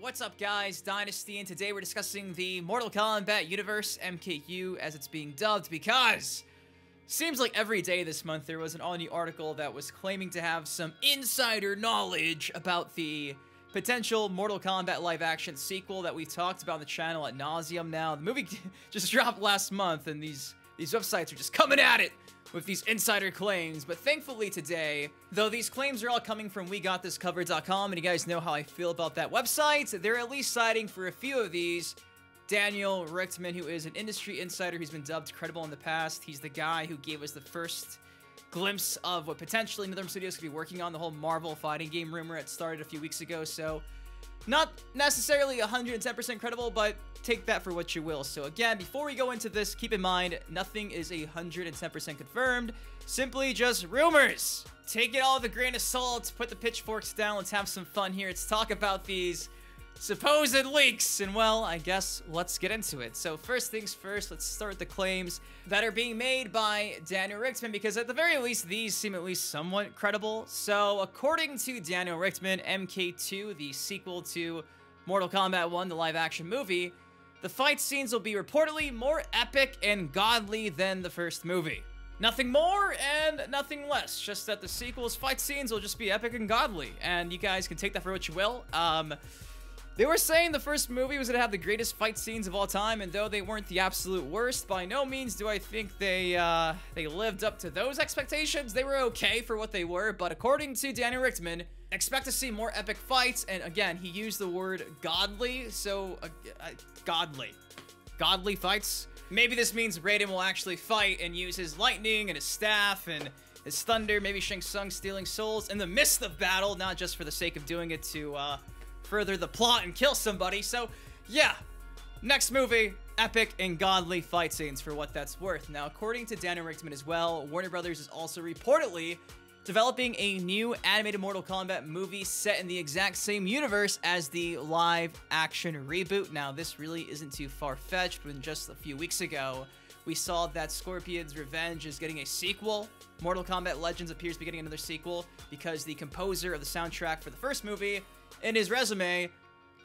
What's up, guys? Dynasty, and today we're discussing the Mortal Kombat universe, MKU as it's being dubbed, because seems like every day this month there was an all-new article that was claiming to have some insider knowledge about the potential Mortal Kombat live-action sequel that we talked about on the channel ad nauseum now. The movie just dropped last month, and these websites are just coming at it with these insider claims. But thankfully today, though these claims are all coming from WeGotThisCovered.com, and you guys know how I feel about that website, they're at least citing for a few of these Daniel Richtman, who is an industry insider who's been dubbed credible in the past. He's the guy who gave us the first glimpse of what potentially NetherRealm Studios could be working on, the whole Marvel fighting game rumor that started a few weeks ago. So not necessarily 110% credible, but take that for what you will. So again, before we go into this, keep in mind, nothing is 110% confirmed, simply just rumors. Take it all with a grain of salt, put the pitchforks down, let's have some fun here. Let's talk about these supposed leaks, and well, I guess let's get into it. So first things first, let's start with the claims that are being made by Daniel Richtman, because at the very least, these seem at least somewhat credible. So according to Daniel Richtman, MK2, the sequel to Mortal Kombat 1, the live-action movie, the fight scenes will be reportedly more epic and godly than the first movie. Nothing more and nothing less, just that the sequel's fight scenes will just be epic and godly, and you guys can take that for what you will. They were saying the first movie was going to have the greatest fight scenes of all time, and though they weren't the absolute worst, by no means do I think they lived up to those expectations. They were okay for what they were, but according to Daniel Richtman, expect to see more epic fights, and again, he used the word godly, so godly fights. Maybe this means Raiden will actually fight and use his lightning and his staff and his thunder, maybe Shang Tsung stealing souls in the midst of battle, not just for the sake of doing it to further the plot and kill somebody. So yeah, next movie, epic and godly fight scenes for what that's worth. Now, according to Daniel Richtman as well, Warner Brothers is also reportedly developing a new animated Mortal Kombat movie set in the exact same universe as the live-action reboot. Now, this really isn't too far-fetched. When just a few weeks ago, we saw that Scorpion's Revenge is getting a sequel. Mortal Kombat Legends appears to be getting another sequel because the composer of the soundtrack for the first movie, in his resume,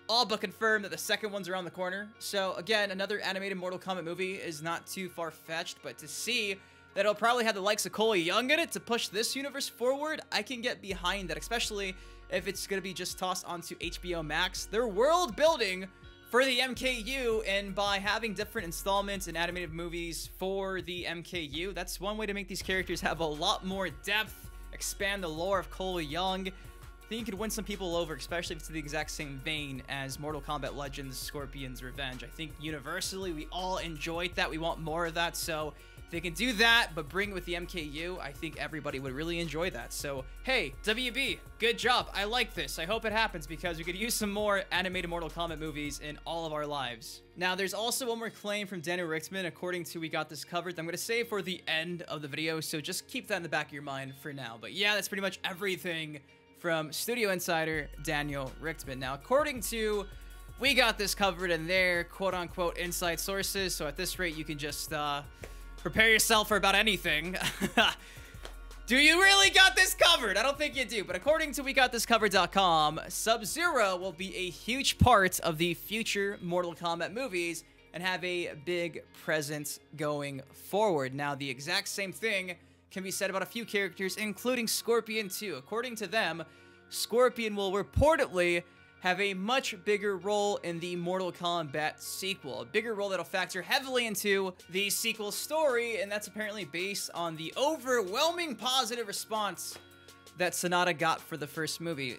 all but confirmed that the second one's around the corner. So again, another animated Mortal Kombat movie is not too far-fetched, but to see that it'll probably have the likes of Cole Young in it to push this universe forward, I can get behind that, especially if it's going to be just tossed onto HBO Max. They're world building for the MKU, and by having different installments and animated movies for the MKU, that's one way to make these characters have a lot more depth, expand the lore of Cole Young. I think you could win some people over, especially if it's the exact same vein as Mortal Kombat Legends, Scorpion's Revenge. I think universally we all enjoyed that. We want more of that, so if they can do that, but bring it with the MKU, I think everybody would really enjoy that. So, hey, WB, good job. I like this. I hope it happens because we could use some more animated Mortal Kombat movies in all of our lives. Now, there's also one more claim from Daniel Richtman, according to We Got This Covered, that I'm going to save for the end of the video, so just keep that in the back of your mind for now. But yeah, that's pretty much everything from Studio Insider Daniel Richtman. Now, according to We Got This Covered and their quote-unquote inside sources, so at this rate, you can just prepare yourself for about anything. Do you really got this covered? I don't think you do, but according to WeGotThisCovered.com, Sub-Zero will be a huge part of the future Mortal Kombat movies and have a big presence going forward. Now, the exact same thing can be said about a few characters, including Scorpion too. According to them, Scorpion will reportedly have a much bigger role in the Mortal Kombat sequel. A bigger role that'll factor heavily into the sequel story, and that's apparently based on the overwhelming positive response that Sonata got for the first movie.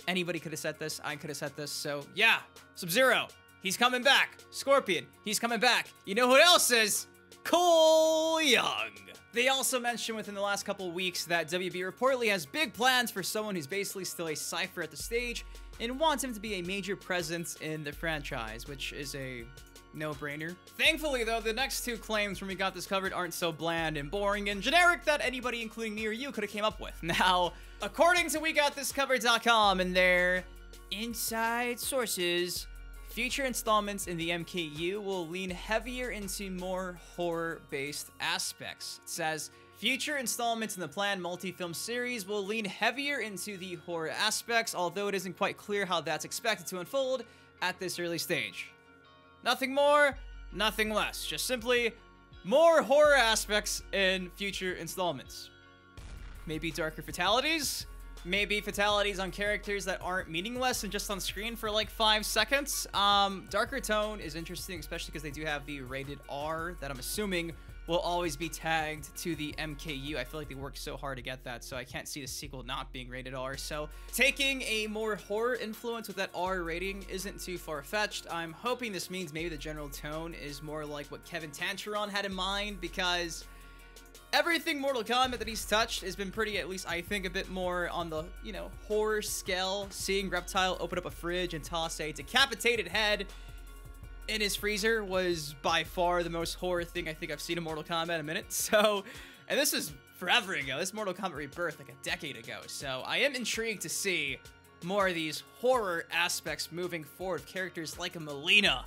Anybody could have said this, I could have said this, so yeah. Sub-Zero, he's coming back. Scorpion, he's coming back. You know who else is? Cole Young. They also mentioned within the last couple of weeks that WB reportedly has big plans for someone who's basically still a cipher at the stage and wants him to be a major presence in the franchise, which is a no-brainer. Thankfully, though, the next two claims from We Got This Covered aren't so bland and boring and generic that anybody, including me or you, could have came up with. Now, according to WeGotThisCovered.com and their inside sources, future installments in the MKU will lean heavier into more horror-based aspects. It says, future installments in the planned multi-film series will lean heavier into the horror aspects, although it isn't quite clear how that's expected to unfold at this early stage. Nothing more, nothing less. Just simply more horror aspects in future installments. Maybe darker fatalities? Maybe fatalities on characters that aren't meaningless and just on screen for like 5 seconds. Darker tone is interesting, especially because they do have the rated R that I'm assuming will always be tagged to the MKU. I feel like they worked so hard to get that, so I can't see the sequel not being rated R. So taking a more horror influence with that R rating isn't too far-fetched. I'm hoping this means maybe the general tone is more like what Kevin Tancheron had in mind, because everything Mortal Kombat that he's touched has been pretty, at least I think, a bit more on the, you know, horror scale. Seeing Reptile open up a fridge and toss a decapitated head in his freezer was by far the most horror thing I think I've seen in Mortal Kombat in a minute. So, and this is forever ago. This Mortal Kombat Rebirth like a decade ago. So I am intrigued to see more of these horror aspects moving forward. Characters like a Melina,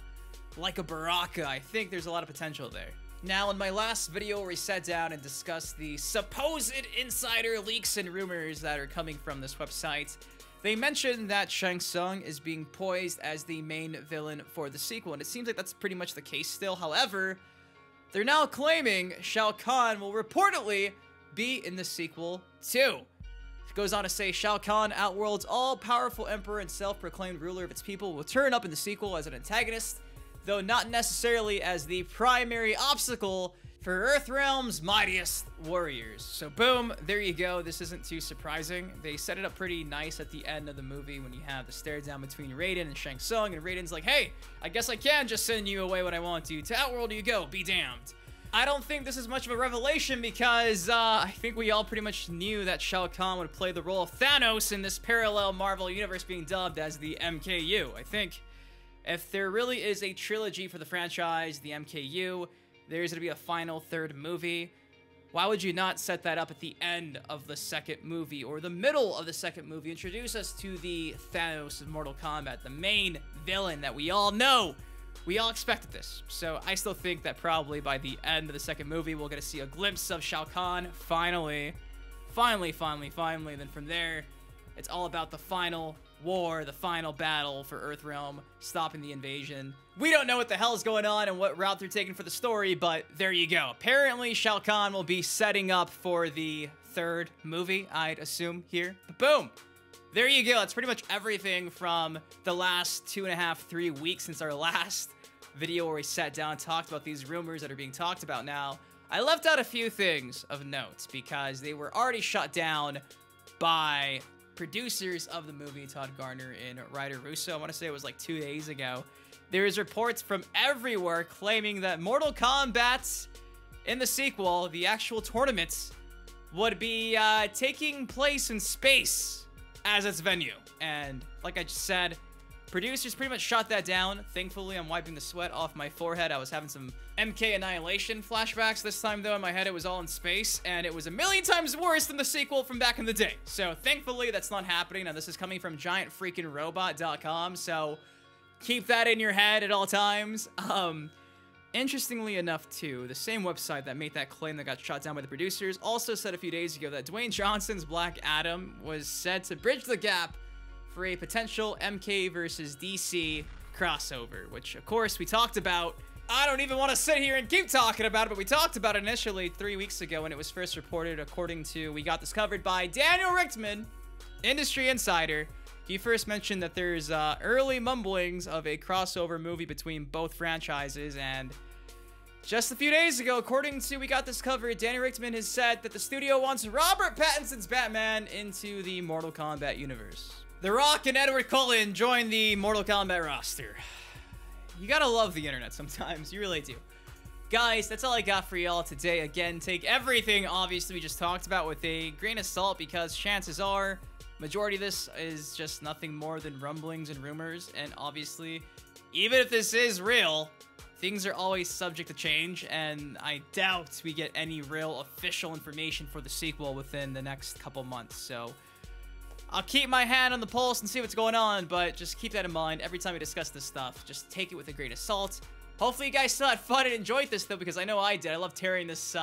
like a Baraka. I think there's a lot of potential there. Now, in my last video where we sat down and discussed the supposed insider leaks and rumors that are coming from this website, they mentioned that Shang Tsung is being poised as the main villain for the sequel, and it seems like that's pretty much the case still. However, they're now claiming Shao Kahn will reportedly be in the sequel too. It goes on to say, Shao Kahn, Outworld's all-powerful emperor and self-proclaimed ruler of its people, will turn up in the sequel as an antagonist, though not necessarily as the primary obstacle for Earthrealm's mightiest warriors. So boom, there you go. This isn't too surprising. They set it up pretty nice at the end of the movie when you have the stare down between Raiden and Shang Tsung, and Raiden's like, hey, I guess I can just send you away when I want to. To Outworld you go, be damned. I don't think this is much of a revelation because I think we all pretty much knew that Shao Kahn would play the role of Thanos in this parallel Marvel universe being dubbed as the MKU. I think if there really is a trilogy for the franchise, the MKU, there's going to be a final third movie. Why would you not set that up at the end of the second movie or the middle of the second movie? Introduce us to the Thanos of Mortal Kombat, the main villain that we all know. We all expected this. So I still think that probably by the end of the second movie, we'll get to see a glimpse of Shao Kahn. Finally. Then from there, it's all about the final war, the final battle for Earthrealm, stopping the invasion. We don't know what the hell is going on and what route they're taking for the story, but there you go. Apparently, Shao Kahn will be setting up for the third movie, I'd assume, here. But boom! There you go. That's pretty much everything from the last 2.5, 3 weeks since our last video where we sat down and talked about these rumors that are being talked about now. I left out a few things of note because they were already shut down by producers of the movie, Todd Garner and Ryder Russo. I want to say it was like 2 days ago. There's reports from everywhere claiming that Mortal Kombat in the sequel, the actual tournaments, would be taking place in space as its venue. And like I just said, producers pretty much shot that down. Thankfully, I'm wiping the sweat off my forehead. I was having some MK Annihilation flashbacks this time, though. In my head, it was all in space, and it was a million times worse than the sequel from back in the day. So thankfully, that's not happening. Now, this is coming from giantfreakingrobot.com, so keep that in your head at all times. Interestingly enough, too, the same website that made that claim that got shot down by the producers also said a few days ago that Dwayne Johnson's Black Adam was said to bridge the gap for a potential MK versus DC crossover, which, of course, we talked about. I don't even want to sit here and keep talking about it, but we talked about it initially 3 weeks ago when it was first reported, according to, we got this covered by Daniel Richtman, Industry Insider. He first mentioned that there's early mumblings of a crossover movie between both franchises, and just a few days ago, according to We Got This Covered, Danny Richtman has said that the studio wants Robert Pattinson's Batman into the Mortal Kombat universe. The Rock and Edward Cullen join the Mortal Kombat roster. You gotta love the internet sometimes, you really do. Guys, that's all I got for y'all today. Again, take everything, obviously, we just talked about with a grain of salt, because chances are, majority of this is just nothing more than rumblings and rumors, and obviously, even if this is real, things are always subject to change, and I doubt we get any real official information for the sequel within the next couple months. So I'll keep my hand on the pulse and see what's going on, but just keep that in mind every time we discuss this stuff. Just take it with a grain of salt. Hopefully you guys still had fun and enjoyed this, though, because I know I did. I love tearing this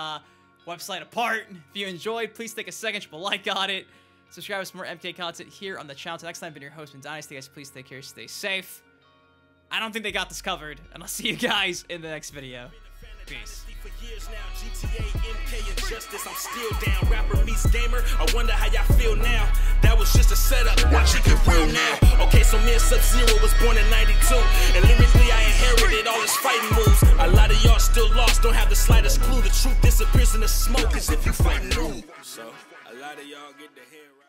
website apart. If you enjoyed, please take a second, drop a like on it. Subscribe for more MK content here on the channel. Until next time, I've been your host, Dynasty. Guys, please take care, stay safe. I don't think they got this covered, and I'll see you guys in the next video. Peace. For years now, GTA, MK, and Justice, I'm still down. Rapper meets gamer, I wonder how y'all feel now. That was just a setup, watch it get real now. Okay, so me and Sub-Zero was born in 92, and lyrically I inherited all his fighting moves. A lot of y'all still lost, don't have the slightest clue. The truth disappears in the smoke as if you fighting new. So, a lot of y'all get the hair right.